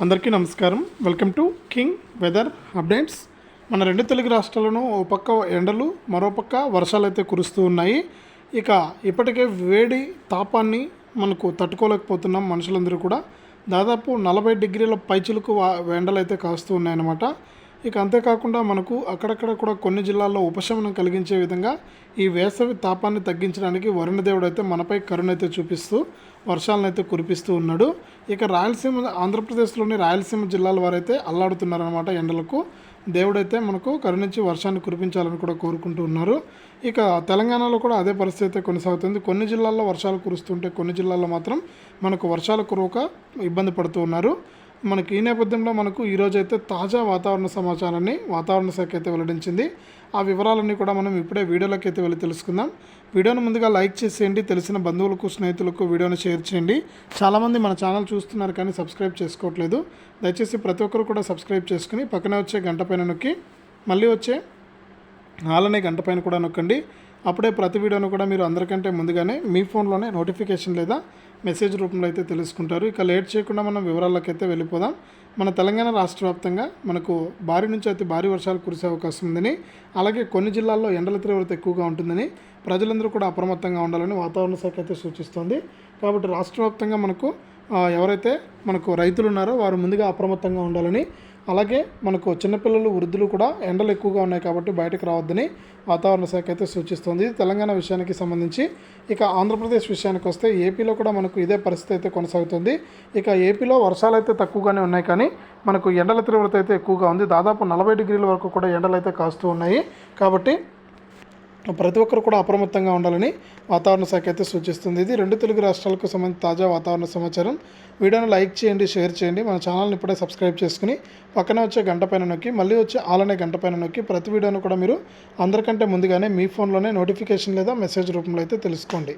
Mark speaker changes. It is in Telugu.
Speaker 1: అందరికీ నమస్కారం. Welcome to king weather updates. మన రెండు తెలుగు రాష్ట్రాలను ఓ పక్క ఎండలు, మరోపక్క వర్షాలు అయితే కురుస్తూ ఉన్నాయి. ఇక ఇప్పటికే వేడి తాపాన్ని మనకు తట్టుకోలేకపోతున్నాం మనుషులందరూ కూడా. దాదాపు 40 డిగ్రీల పైచిలకు ఎండలు అయితే కాస్తూ ఉన్నాయన్నమాట. ఇక అంతేకాకుండా మనకు అక్కడక్కడ కూడా కొన్ని జిల్లాల్లో ఉపశమనం కలిగించే విధంగా ఈ వేసవి తాపాన్ని తగ్గించడానికి వరుణదేవుడు అయితే మనపై కరుణ అయితే చూపిస్తూ వర్షాలను అయితే కురిపిస్తూ ఉన్నాడు. ఇక రాయలసీమ, ఆంధ్రప్రదేశ్లోని రాయలసీమ జిల్లాల వారైతే అల్లాడుతున్నారనమాట ఎండలకు. దేవుడైతే మనకు కరుణించి వర్షాన్ని కురిపించాలని కూడా కోరుకుంటూ ఉన్నారు. ఇక తెలంగాణలో కూడా అదే పరిస్థితి అయితే కొనసాగుతుంది. కొన్ని జిల్లాల్లో వర్షాలు కురుస్తుంటే కొన్ని జిల్లాల్లో మాత్రం మనకు వర్షాలు కురవక ఇబ్బంది పడుతూ ఉన్నారు. మనకి ఈ నేపథ్యంలో మనకు ఈరోజైతే తాజా వాతావరణ సమాచారాన్ని వాతావరణ శాఖ అయితే వెల్లడించింది. ఆ వివరాలన్నీ కూడా మనం ఇప్పుడే వీడియోలోకి అయితే వెళ్ళి తెలుసుకుందాం. వీడియోను ముందుగా లైక్ చేసేయండి, తెలిసిన బంధువులకు, స్నేహితులకు వీడియోని షేర్ చేయండి. చాలామంది మన ఛానల్ చూస్తున్నారు కానీ సబ్స్క్రైబ్ చేసుకోవట్లేదు. దయచేసి ప్రతి ఒక్కరు కూడా సబ్స్క్రైబ్ చేసుకుని పక్కనే వచ్చే గంట పైన నొక్కి మళ్ళీ వచ్చే ఆలనే గంట పైన కూడా నొక్కండి. అప్పుడే ప్రతి వీడియోను కూడా మీరు అందరికంటే ముందుగానే మీ ఫోన్లోనే నోటిఫికేషన్ లేదా మెసేజ్ రూపంలో అయితే తెలుసుకుంటారు. ఇక లేట్ చేయకుండా మనం వివరాల్లోకి అయితే వెళ్ళిపోదాం. మన తెలంగాణ రాష్ట్ర వ్యాప్తంగా మనకు భారీ నుంచి అతి భారీ వర్షాలు కురిసే అవకాశం ఉందని, అలాగే కొన్ని జిల్లాల్లో ఎండల తీవ్రత ఎక్కువగా ఉంటుందని ప్రజలందరూ కూడా అప్రమత్తంగా ఉండాలని వాతావరణ శాఖ అయితే సూచిస్తోంది. కాబట్టి రాష్ట్ర వ్యాప్తంగా మనకు ఎవరైతే మనకు రైతులు ఉన్నారో వారు ముందుగా అప్రమత్తంగా ఉండాలని, అలాగే మనకు చిన్నపిల్లలు, వృద్ధులు కూడా ఎండలు ఎక్కువగా ఉన్నాయి కాబట్టి బయటకు రావద్దని వాతావరణ శాఖ అయితే సూచిస్తుంది. తెలంగాణ విషయానికి సంబంధించి ఇక ఆంధ్రప్రదేశ్ విషయానికి వస్తే ఏపీలో కూడా మనకు ఇదే పరిస్థితి అయితే కొనసాగుతుంది. ఇక ఏపీలో వర్షాలు అయితే తక్కువగానే ఉన్నాయి కానీ మనకు ఎండల తీవ్రత అయితే ఎక్కువగా ఉంది. దాదాపు 40 డిగ్రీల వరకు కూడా ఎండలు అయితే కాస్తూ ఉన్నాయి. కాబట్టి ప్రతి ఒక్కరు కూడా అప్రమత్తంగా ఉండాలని వాతావరణ శాఖ అయితే సూచిస్తుంది. ఇది రెండు తెలుగు రాష్ట్రాలకు సంబంధించి తాజా వాతావరణ సమాచారం. వీడియోను లైక్ చేయండి, షేర్ చేయండి. మన ఛానల్ని ఇప్పుడే సబ్స్క్రైబ్ చేసుకుని పక్కనే వచ్చే గంట పైన నొక్కి మళ్ళీ వచ్చే ఆలనే గంట పైన నొక్కి ప్రతి వీడియోను కూడా మీరు అందరికంటే ముందుగానే మీ ఫోన్లోనే నోటిఫికేషన్ లేదా మెసేజ్ రూపంలో అయితే తెలుసుకోండి.